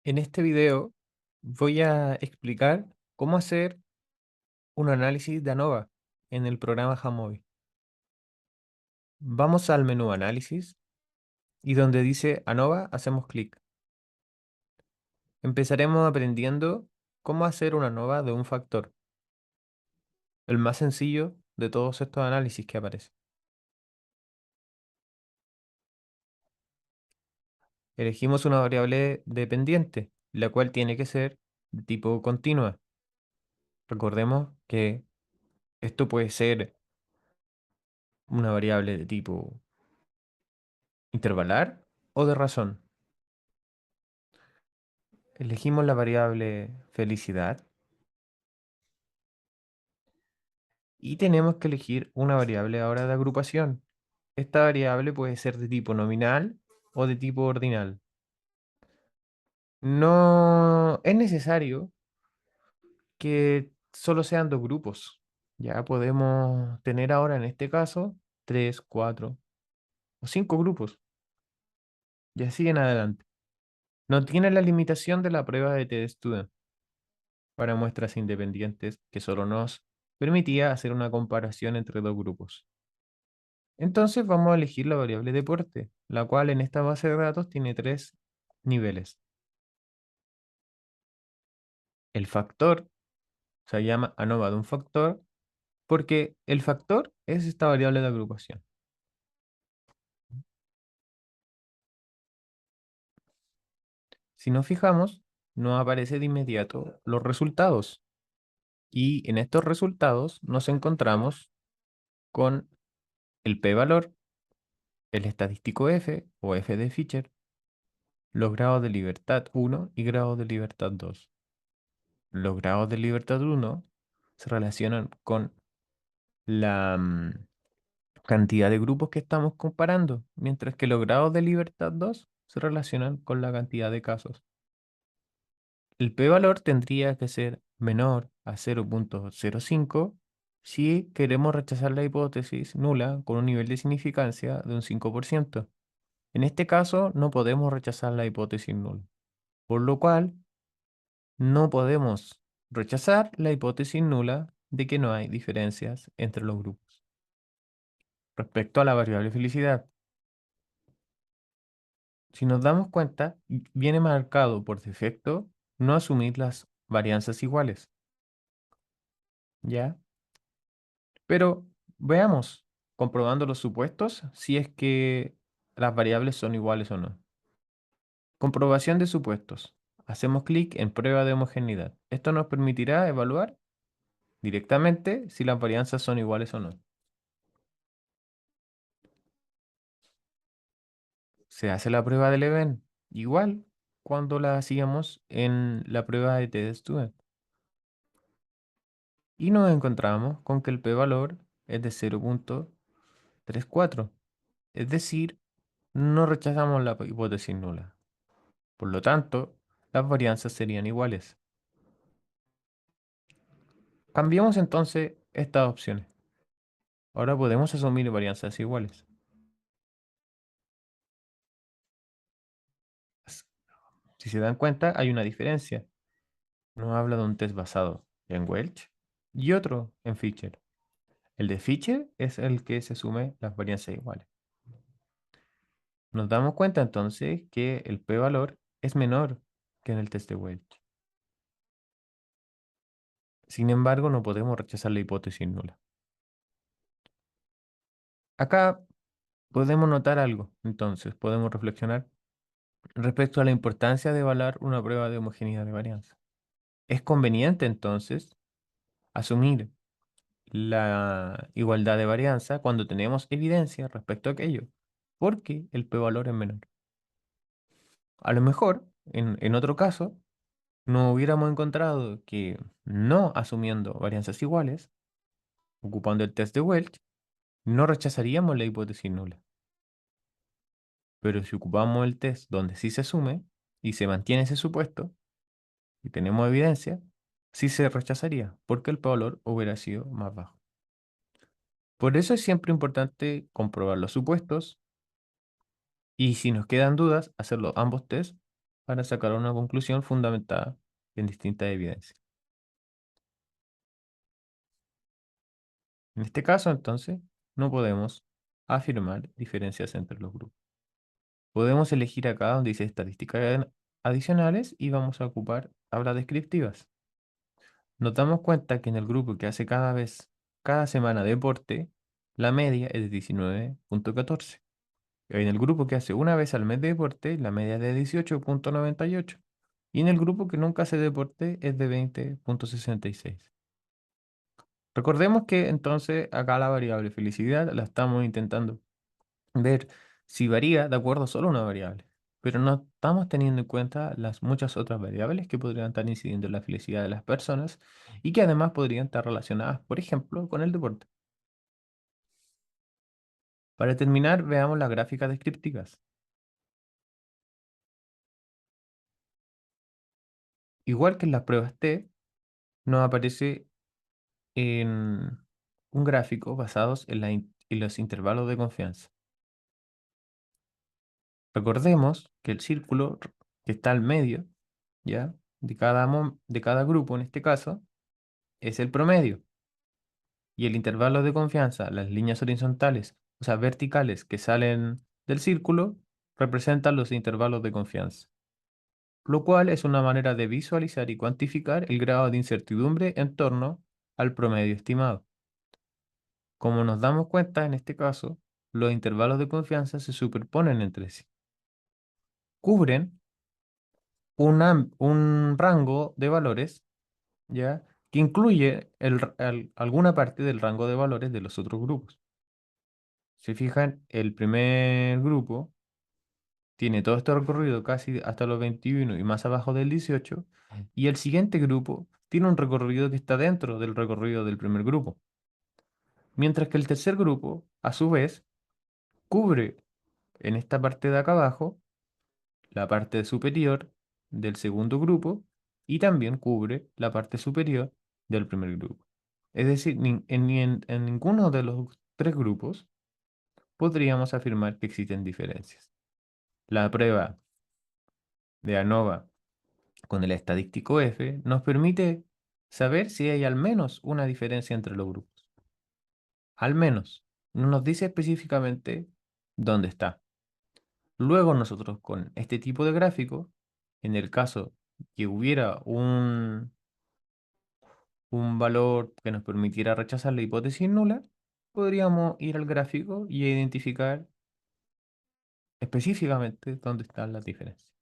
En este video voy a explicar cómo hacer un análisis de ANOVA en el programa Jamovi. Vamos al menú Análisis y donde dice ANOVA hacemos clic. Empezaremos aprendiendo cómo hacer una ANOVA de un factor, el más sencillo de todos estos análisis que aparece. Elegimos una variable dependiente, la cual tiene que ser de tipo continua. Recordemos que esto puede ser una variable de tipo intervalar o de razón. Elegimos la variable felicidad y tenemos que elegir una variable ahora de agrupación. Esta variable puede ser de tipo nominal o de tipo ordinal. No es necesario que solo sean dos grupos. Ya podemos tener ahora en este caso 3, 4 o 5 grupos y así en adelante. No tiene la limitación de la prueba de TestStudent para muestras independientes que solo nos permitía hacer una comparación entre dos grupos. Entonces vamos a elegir la variable deporte, la cual en esta base de datos tiene tres niveles. El factor se llama ANOVA de un factor porque el factor es esta variable de agrupación. Si nos fijamos, nos aparece de inmediato los resultados. Y en estos resultados nos encontramos con el p-valor, el estadístico f o f de Fisher, los grados de libertad 1 y grados de libertad 2. Los grados de libertad 1 se relacionan con la cantidad de grupos que estamos comparando, mientras que los grados de libertad 2 se relacionan con la cantidad de casos. El p-valor tendría que ser menor a 0,05 si queremos rechazar la hipótesis nula con un nivel de significancia de un 5%. En este caso, no podemos rechazar la hipótesis nula, por lo cual no podemos rechazar la hipótesis nula de que no hay diferencias entre los grupos. Respecto a la variable felicidad, si nos damos cuenta, viene marcado por defecto no asumir las varianzas iguales, ¿ya? Pero veamos, comprobando los supuestos, si es que las variables son iguales o no. Comprobación de supuestos. Hacemos clic en prueba de homogeneidad. Esto nos permitirá evaluar directamente si las varianzas son iguales o no. Se hace la prueba de Leven, igual cuando la hacíamos en la prueba de TestStudent. Y nos encontramos con que el p-valor es de 0,34. Es decir, no rechazamos la hipótesis nula. Por lo tanto, las varianzas serían iguales. Cambiamos entonces estas opciones. Ahora podemos asumir varianzas iguales. Si se dan cuenta, hay una diferencia. Nos habla de un test basado en Welch y otro en Fisher. El de Fisher es el que se asume las varianzas iguales. Nos damos cuenta entonces que el p-valor es menor que en el test de Welch. Sin embargo, no podemos rechazar la hipótesis nula. Acá podemos notar algo, entonces podemos reflexionar respecto a la importancia de evaluar una prueba de homogeneidad de varianza. Es conveniente entonces asumir la igualdad de varianza cuando tenemos evidencia respecto a aquello, porque el p-valor es menor. A lo mejor, en otro caso, no hubiéramos encontrado que no asumiendo varianzas iguales, ocupando el test de Welch, no rechazaríamos la hipótesis nula. Pero si ocupamos el test donde sí se asume y se mantiene ese supuesto, y tenemos evidencia, sí se rechazaría, porque el valor hubiera sido más bajo. Por eso es siempre importante comprobar los supuestos y si nos quedan dudas, hacerlo ambos tests para sacar una conclusión fundamentada en distintas evidencias. En este caso, entonces, no podemos afirmar diferencias entre los grupos. Podemos elegir acá donde dice estadísticas adicionales y vamos a ocupar tablas descriptivas. Nos damos cuenta que en el grupo que hace cada semana deporte, la media es de 19,14. En el grupo que hace una vez al mes de deporte, la media es de 18,98. Y en el grupo que nunca hace deporte es de 20,66. Recordemos que entonces acá la variable felicidad la estamos intentando ver si varía de acuerdo solo a una variable, pero no estamos teniendo en cuenta las muchas otras variables que podrían estar incidiendo en la felicidad de las personas y que además podrían estar relacionadas, por ejemplo, con el deporte. Para terminar, veamos las gráficas descriptivas. Igual que en las pruebas T, nos aparece en un gráfico basados en los intervalos de confianza. Recordemos que el círculo que está al medio, ¿ya? De cada grupo, en este caso, es el promedio. Y el intervalo de confianza, las líneas horizontales, o sea, verticales que salen del círculo, representan los intervalos de confianza, lo cual es una manera de visualizar y cuantificar el grado de incertidumbre en torno al promedio estimado. Como nos damos cuenta, en este caso, los intervalos de confianza se superponen entre sí. Cubren un rango de valores, ¿ya? Que incluye alguna parte del rango de valores de los otros grupos. Si fijan, el primer grupo tiene todo este recorrido casi hasta los 21 y más abajo del 18, y el siguiente grupo tiene un recorrido que está dentro del recorrido del primer grupo. Mientras que el tercer grupo, a su vez, cubre en esta parte de acá abajo la parte superior del segundo grupo y también cubre la parte superior del primer grupo. Es decir, en ninguno de los tres grupos podríamos afirmar que existen diferencias. La prueba de ANOVA con el estadístico F nos permite saber si hay al menos una diferencia entre los grupos. Al menos. No nos dice específicamente dónde está. Luego nosotros con este tipo de gráfico, en el caso que hubiera un valor que nos permitiera rechazar la hipótesis nula, podríamos ir al gráfico y identificar específicamente dónde están las diferencias.